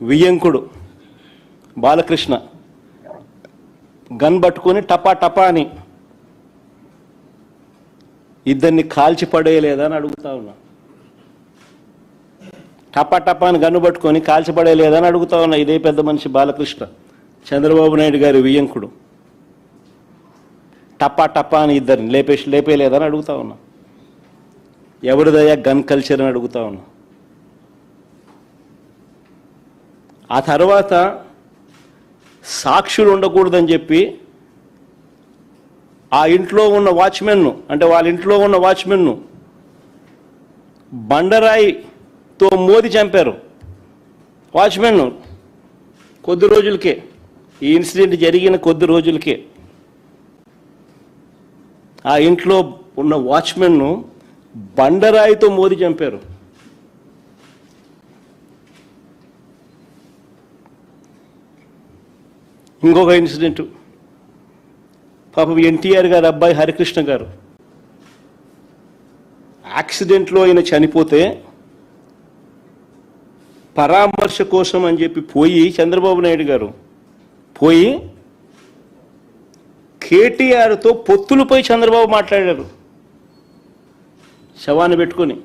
వియ్యంకుడు Balakrishna gun పట్టుకొని టపా టపా అని ఇద్దరిని కాల్చి పడేయలేదా అని అడుగుతా ఉన్నా. టపా టపా అని గన్ను పట్టుకొని కాల్చి పడేయలేదా అని అడుగుతా ఉన్నా. ఇదే పెద్ద మనిషి బాలకృష్ణ, చంద్రబాబు నాయుడు గారి వియ్యంకుడు. టపా టపా అని ఇద్దరిని లేపేయలేదని అడుగుతా ఉన్నా. ఎవరిదయ్యా గన్ కల్చర్ అని అడుగుతా ఉన్నా. ఆ తర్వాత సాక్షులు ఉండకూడదని చెప్పి ఆ ఇంట్లో ఉన్న వాచ్మెన్ను, అంటే వాళ్ళ ఇంట్లో ఉన్న వాచ్మెన్ను బండరాయితో మోది చంపారు. వాచ్మెన్ను కొద్ది రోజులకే, ఈ ఇన్సిడెంట్ జరిగిన కొద్ది రోజులకే ఆ ఇంట్లో ఉన్న వాచ్మెన్ను బండరాయితో మోది చంపారు. ఇంకొక ఇన్సిడెంట్, పాపం ఎన్టీఆర్ గారు అబ్బాయి హరికృష్ణ గారు యాక్సిడెంట్లో ఆయన చనిపోతే పరామర్శ కోసం అని చెప్పి పోయి చంద్రబాబు నాయుడు గారు పోయి కేటీఆర్తో పొత్తులపై చంద్రబాబు మాట్లాడారు శవాన్ని పెట్టుకొని.